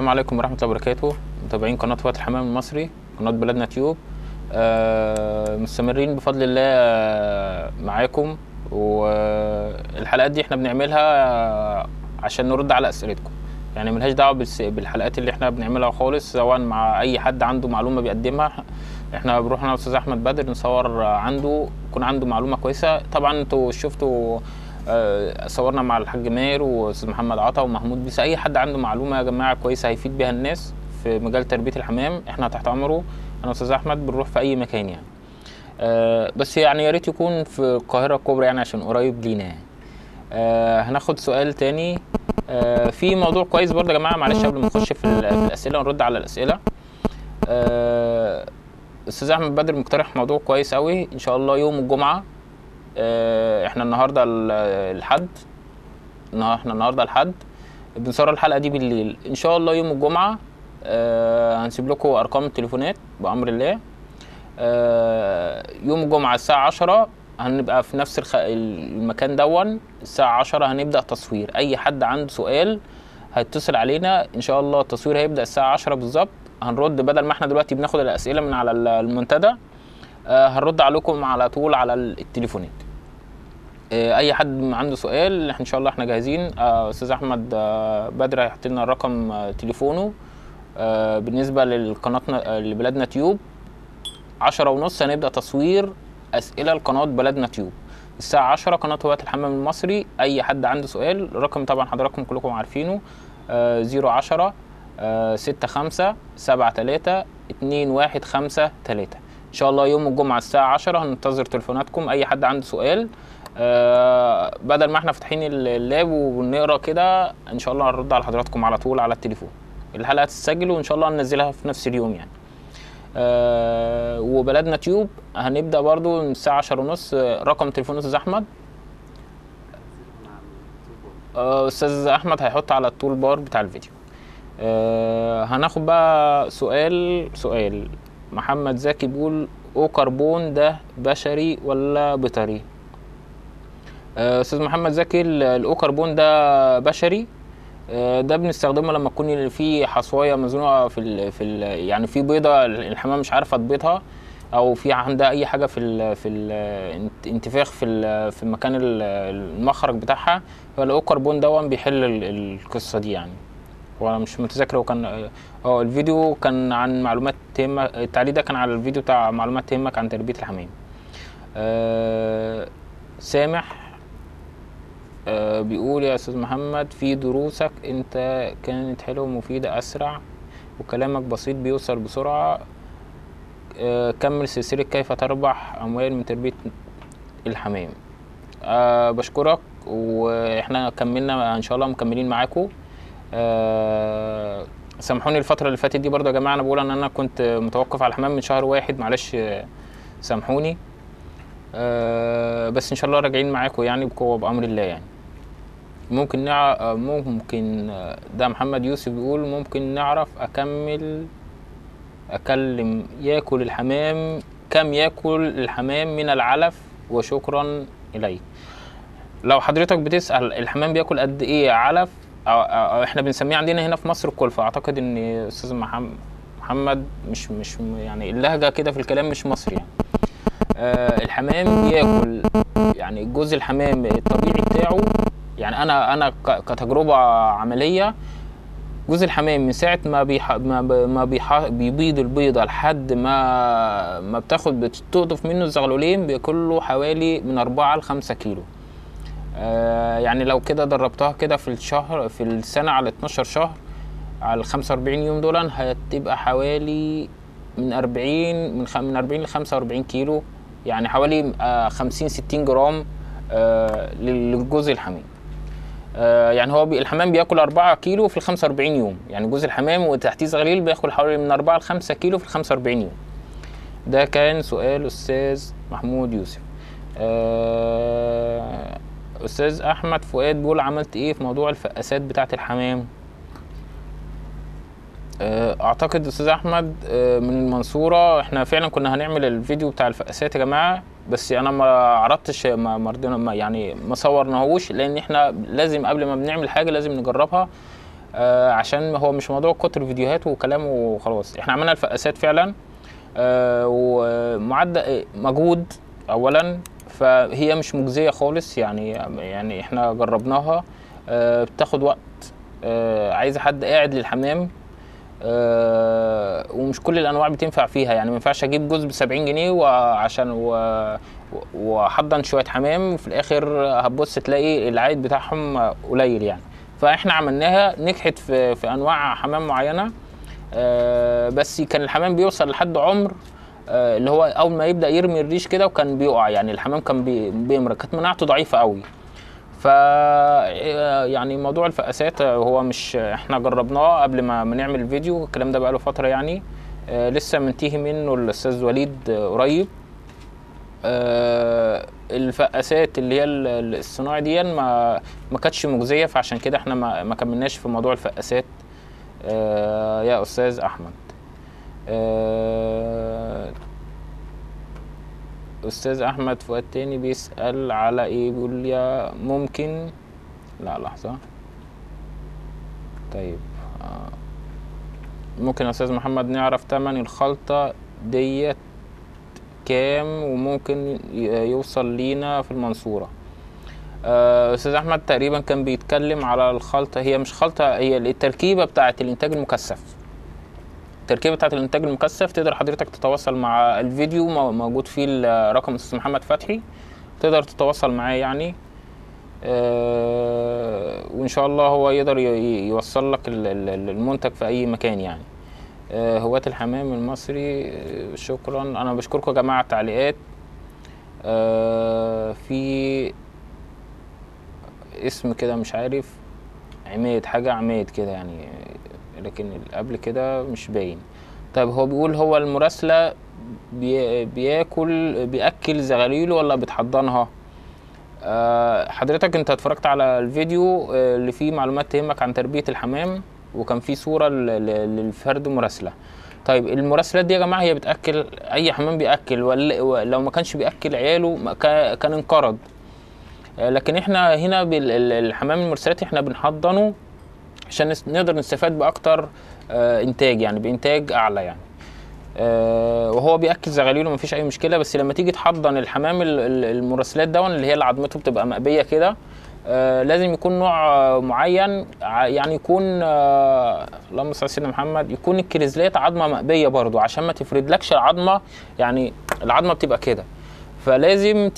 السلام عليكم ورحمة الله وبركاته. متابعين قناة فؤاد الحمام المصري، قناة بلدنا تيوب. مستمرين بفضل الله معاكم، والحلقات دي احنا بنعملها عشان نرد على اسئلتكم، يعني ملهاش دعوة بالحلقات اللي احنا بنعملها خالص، سواء مع اي حد عنده معلومة بيقدمها. احنا بنروح انا واستاذ احمد بدر نصور عنده، يكون عنده معلومة كويسة. طبعا انتوا شفتوا صورنا مع الحاج ماهر واستاذ محمد عطا ومحمود بيس. اي حد عنده معلومه يا جماعه كويسه هيفيد بيها الناس في مجال تربيه الحمام، احنا تحت امره. انا واستاذ احمد بنروح في اي مكان يعني. بس يعني يا ريت يكون في القاهره الكبرى يعني عشان قريب لينا يعني. هناخد سؤال تاني في موضوع كويس برضه يا جماعه. معلش قبل ما نخش في الاسئله ونرد على الاسئله، استاذ احمد بدر مقترح موضوع كويس قوي. ان شاء الله يوم الجمعه، احنا النهارده الحد، احنا النهارده الحد بنصور الحلقه دي بالليل. ان شاء الله يوم الجمعه هنسيب لكم ارقام التليفونات بامر الله. يوم الجمعه الساعه 10 هنبقى في نفس المكان دون. الساعه 10 هنبدا تصوير. اي حد عنده سؤال هيتصل علينا ان شاء الله. التصوير هيبدا الساعه 10 بالظبط. هنرد بدل ما احنا دلوقتي بناخد الاسئله من على المنتدى، هنرد عليكم على طول على التليفونات. اي حد عنده سؤال ان شاء الله احنا جاهزين. استاذ احمد بدر هيحط لنا رقم تليفونه. بالنسبه للقناه لبلدنا تيوب 10:30 هنبدا تصوير اسئله لقناه بلدنا تيوب. الساعه 10 قناه فؤاد الحمام المصري. اي حد عنده سؤال، الرقم طبعا حضراتكم كلكم عارفينه، 010 65 73 2153. ان شاء الله يوم الجمعه الساعه 10 هننتظر تليفوناتكم. اي حد عنده سؤال، بدل ما احنا فاتحين اللاب وبنقرا كده، ان شاء الله هنرد على حضراتكم على طول على التليفون. الحلقه تتسجل وان شاء الله هننزلها في نفس اليوم يعني. وبلدنا تيوب هنبدا برضو من الساعه 10:30. رقم تليفون استاذ احمد، استاذ احمد هيحط على التول بار بتاع الفيديو. هناخد بقى سؤال محمد زكي بيقول: او كربون ده بشري ولا بيطري؟ استاذ محمد زكي، الاو كربون ده بشري. ده بنستخدمه لما تكون في حصوايه مزنوقه في يعني في بيضه الحمام مش عارفه تبيضها، او في عندها اي حاجه في الانتفاخ في مكان المخرج بتاعها. فالاو كربون ده بيحل القصه دي يعني. وانا مش متذكر، وكان الفيديو كان عن معلومات تهمه. التعليق ده كان على الفيديو بتاع معلومات تهمك عن تربيه الحمام. سامح بيقول: يا استاذ محمد، في دروسك انت كانت حلوه ومفيده، اسرع وكلامك بسيط بيوصل بسرعه. كمل سلسله كيف تربح اموال من تربيه الحمام. بشكرك، واحنا كملنا ان شاء الله مكملين معاكم. سامحوني الفتره اللي فاتت دي برضه يا جماعه. انا بقول ان انا كنت متوقف على الحمام من شهر 1، معلش سامحوني. بس ان شاء الله راجعين معاكم يعني بقوه بامر الله يعني. ممكن ده محمد يوسف بيقول: ممكن نعرف اكلم ياكل الحمام كم ياكل الحمام من العلف؟ وشكرا اليك. لو حضرتك بتسأل الحمام بياكل قد ايه علف، أو احنا بنسميه عندنا هنا في مصر الكلفة. اعتقد ان استاذ محمد مش يعني اللهجة كده في الكلام مش مصري يعني. الحمام بياكل يعني جزء الحمام الطبيعي بتاعه. يعني انا كتجربه عمليه، جزء الحمام من ساعه ما بيبيض البيضه لحد ما بتقطف منه الزغلولين بياكل له حوالي من 4 ل5 كيلو. يعني لو كده دربتها كده في السنه على 12 شهر على 45 يوم دول، هتبقى حوالي من 40 ل 45 كيلو، يعني حوالي 50-60 جرام للجزء الحمام. يعني هو الحمام بياكل 4 كيلو في 45 يوم، يعني جزء الحمام وتحتيه زغليل بياكل حوالي من 4 ل5 كيلو في 45 يوم. ده كان سؤال أستاذ محمود يوسف. أستاذ أحمد فؤاد بيقول: عملت إيه في موضوع الفقاسات بتاعة الحمام؟ اعتقد استاذ احمد من المنصوره. احنا فعلا كنا هنعمل الفيديو بتاع الفقاسات يا جماعه، بس انا ما عرضتش، يعني ما صورناهوش، لان احنا لازم قبل ما بنعمل حاجه لازم نجربها. عشان هو مش موضوع كتر فيديوهات وكلام وخلاص. احنا عملنا الفقاسات فعلا، ومعدل مجهود اولا، فهي مش مجزيه خالص يعني احنا جربناها، بتاخد وقت، عايزه حد قاعد للحمام، ومش كل الانواع بتنفع فيها. يعني ما ينفعش اجيب جزء ب70 جنيه وعشان وحضن شويه حمام وفي الاخر هتبص تلاقي العائد بتاعهم قليل يعني. فاحنا عملناها نجحت في انواع حمام معينه، بس كان الحمام بيوصل لحد عمر اللي هو اول ما يبدا يرمي الريش كده وكان بيقع، يعني الحمام كان بيمرض، كانت مناعته ضعيفه قوي. ف يعني موضوع الفقاسات هو مش احنا جربناه قبل ما نعمل الفيديو، الكلام ده بقاله فتره يعني، لسه منتهي منه الاستاذ وليد قريب. الفقاسات اللي هي الصناعي دي ما كانتش مجزيه، فعشان كده احنا ما كملناش في موضوع الفقاسات. يا استاذ احمد. استاذ احمد فؤاد تاني بيسأل على ايه، بيقول يا ممكن، لا لحظة، طيب ممكن يا استاذ محمد نعرف تمن الخلطة ديت كام وممكن يوصل لينا في المنصورة؟ استاذ احمد تقريبا كان بيتكلم على الخلطة، هي مش خلطة، هي التركيبة بتاعة الانتاج المكثف. التركيبه بتاعه الانتاج المكثف تقدر حضرتك تتواصل مع الفيديو، موجود فيه رقم الاستاذ محمد فتحي، تقدر تتواصل معاه يعني، وان شاء الله هو يقدر يوصل لك المنتج في اي مكان يعني. هواة الحمام المصري، شكرا. انا بشكركم يا جماعه على التعليقات. في اسم كده مش عارف، عماد حاجه، عماد كده يعني، لكن قبل كده مش باين. طيب هو بيقول هو المراسلة بيأكل زغاليله ولا بتحضنها؟ حضرتك انت اتفرجت على الفيديو اللي فيه معلومات تهمك عن تربية الحمام، وكان فيه صورة للفرد مراسلة. طيب المراسلات دي يا جماعة هي بتأكل، اي حمام بيأكل، ولو ما كانش بيأكل عياله كان انقرض. لكن احنا هنا بالحمام المرسلات احنا بنحضنه عشان نقدر نستفاد باكتر انتاج، يعني بانتاج اعلى يعني. وهو بياكل زغاليله مفيش اي مشكله، بس لما تيجي تحضن الحمام المراسلات ده اللي هي عظمته بتبقى مقبيه كده، لازم يكون نوع معين، يعني يكون اللهم صل على سيدنا محمد، يكون الكريزلات عظمه مقبيه برضو عشان ما تفردلكش العظمه، يعني العظمه بتبقى كده، فلازم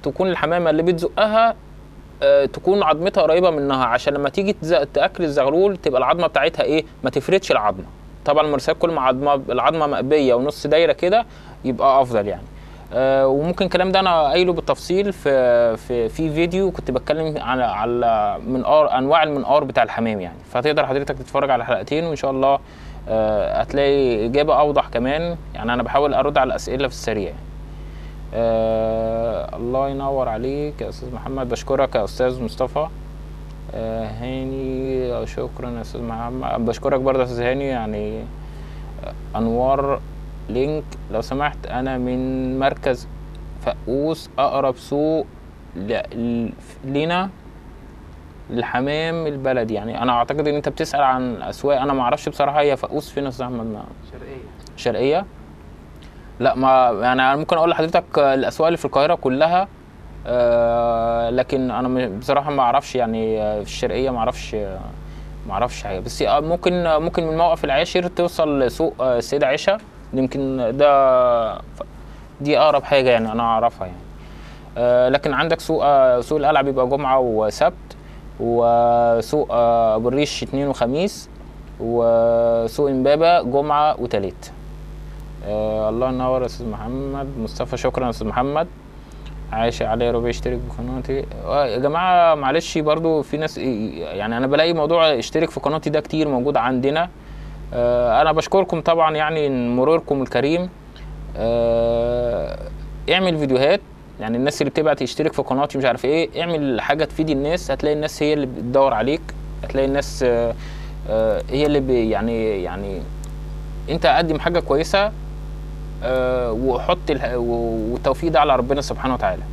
تكون الحمامه اللي بتزقها تكون عظمتها قريبه منها، عشان لما تيجي تاكل الزغلول تبقى العظمه بتاعتها ايه، ما تفردش العظمه. طبعا المرسلات كل ما العظمه مقبيه ونص دايره كده يبقى افضل يعني. وممكن الكلام ده انا قايله بالتفصيل في فيديو كنت بتكلم على منقار، انواع المنقار بتاع الحمام يعني، فتقدر حضرتك تتفرج على حلقتين وان شاء الله هتلاقي اجابه اوضح كمان يعني. انا بحاول ارد على الاسئله في السريع. الله ينور عليك يا استاذ محمد، بشكرك يا استاذ مصطفى. هاني شكرا يا استاذ محمد، بشكرك برضه يا استاذ هاني يعني. انوار لينك لو سمحت، انا من مركز فقوس، اقرب سوق لنا الحمام البلدي يعني. انا اعتقد ان انت بتسال عن اسواق، انا ما اعرفش بصراحه هي فقوس فين يا استاذ احمد. شرقيه. لا ما يعني انا ممكن اقول لحضرتك الاسواق اللي في القاهره كلها، لكن انا بصراحه ما اعرفش يعني في الشرقيه ما اعرفش حاجه، بس ممكن من الموقف العاشر توصل لسوق السيده عائشه، يمكن دي اقرب حاجه يعني انا اعرفها يعني. لكن عندك سوق القلعه بيبقى جمعه وسبت، وسوق ابو الريش اثنين وخميس، وسوق امبابه جمعه وثلاث. الله ينور يا استاذ محمد مصطفى، شكرا يا استاذ محمد. عايش عليه ربع يشترك بقناتي. يا جماعه معلش برضو في ناس يعني انا بلاقي موضوع اشترك في قناتي ده كتير موجود عندنا. انا بشكركم طبعا يعني مروركم الكريم. اعمل فيديوهات يعني، الناس اللي بتبعت يشترك في قناتي مش عارف ايه، اعمل حاجه تفيد الناس، هتلاقي الناس هي اللي بتدور عليك، هتلاقي الناس هي اللي يعني انت قدم حاجه كويسه، وحط والتوفيق ده على ربنا سبحانه وتعالى.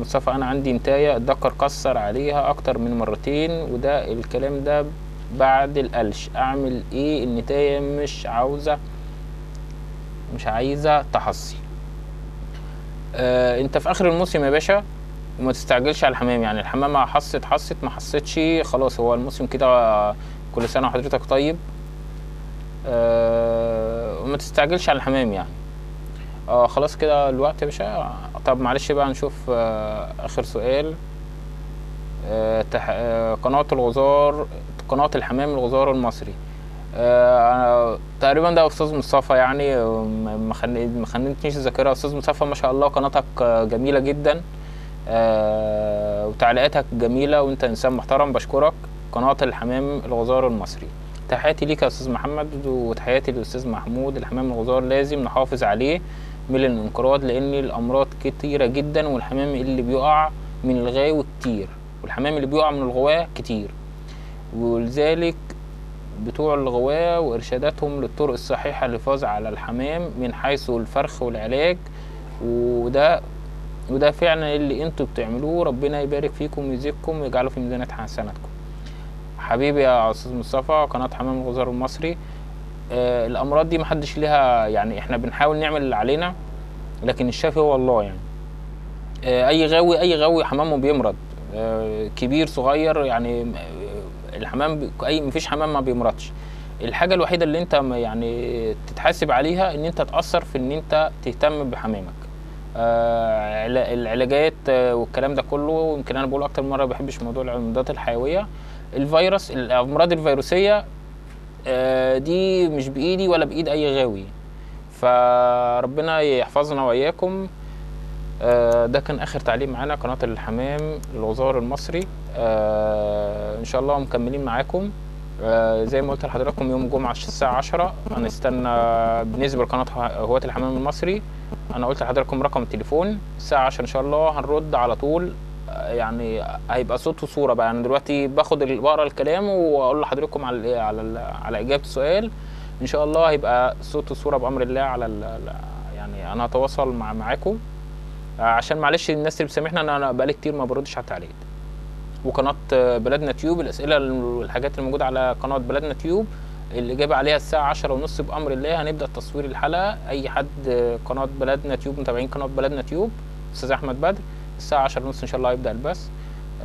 مصطفى انا عندي نتايه الدكر كسر عليها اكتر من مرتين، وده الكلام ده بعد القلش، اعمل ايه؟ النتايه مش عايزه تحصي. انت في اخر الموسم يا باشا، وما تستعجلش على الحمام. يعني الحمامه حصت ما حصتش خلاص، هو الموسم كده. كل سنه وحضرتك طيب. وما تستعجلش على الحمام يعني. خلاص كده الوقت يا باشا. طب معلش بقى نشوف اخر سؤال. قناة الغزار، قناة الحمام الغزار المصري. تقريبا ده استاذ مصطفى يعني، ما خنتنيش الذاكره. استاذ مصطفى ما شاء الله قناتك جميله جدا، وتعليقاتك جميله، وانت انسان محترم. بشكرك. قناه الحمام الغزار المصري. تحياتي ليك يا استاذ محمد، وتحياتي للاستاذ محمود. الحمام الغزار لازم نحافظ عليه من الانقراض، لان الامراض كتيره جدا، والحمام اللي بيقع من الغاوي كتير، والحمام اللي بيقع من الغواة كتير. ولذلك بتوع الغواة وإرشاداتهم للطرق الصحيحة للحفاظ على الحمام من حيث الفرخ والعلاج. وده فعلا اللي انتوا بتعملوه. ربنا يبارك فيكم ويزيدكم ويجعله في ميزانات حسناتكم. حبيبي يا أستاذ مصطفى، قناة حمام الغزار المصري. الأمراض دي محدش ليها يعني، احنا بنحاول نعمل اللي علينا، لكن الشافي هو الله يعني. أي غاوي حمامه بيمرض، كبير صغير يعني. الحمام مفيش حمام ما بيمرضش. الحاجه الوحيده اللي انت يعني تتحاسب عليها ان انت تاثر في ان انت تهتم بحمامك. العلاجات والكلام ده كله. يمكن انا بقول اكتر مره ما بحبش موضوع المضادات الحيويه. الفيروس، الامراض الفيروسيه دي مش بايدي ولا بايد اي غاوي، فربنا يحفظنا واياكم. ده كان اخر تعليق معانا، قناه الحمام الغزار المصري. ان شاء الله مكملين معاكم. زي ما قلت لحضراتكم يوم الجمعه الساعه 10 هنستنى. بالنسبه لقناه هواة الحمام المصري، انا قلت لحضراتكم رقم التليفون الساعه 10 ان شاء الله هنرد على طول. يعني هيبقى صوت وصوره بقى. انا دلوقتي بقرا الكلام واقول لحضراتكم على اجابه السؤال. ان شاء الله هيبقى صوت وصوره بامر الله يعني انا هتواصل معاكم. عشان معلش الناس اللي بتسامحنا ان انا بقالي كتير ما بردش على التعليقات. وقناه بلدنا تيوب، الاسئله والحاجات اللي موجوده على قناه بلدنا تيوب الاجابه عليها الساعه 10:30 بامر الله. هنبدا تصوير الحلقه. اي حد قناه بلدنا تيوب، متابعين قناه بلدنا تيوب، استاذ احمد بدر، الساعه 10:30 ان شاء الله هيبدا البث.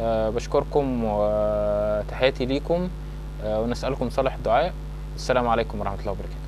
بشكركم وتحياتي ليكم، ونسالكم صالح الدعاء. السلام عليكم ورحمه الله وبركاته.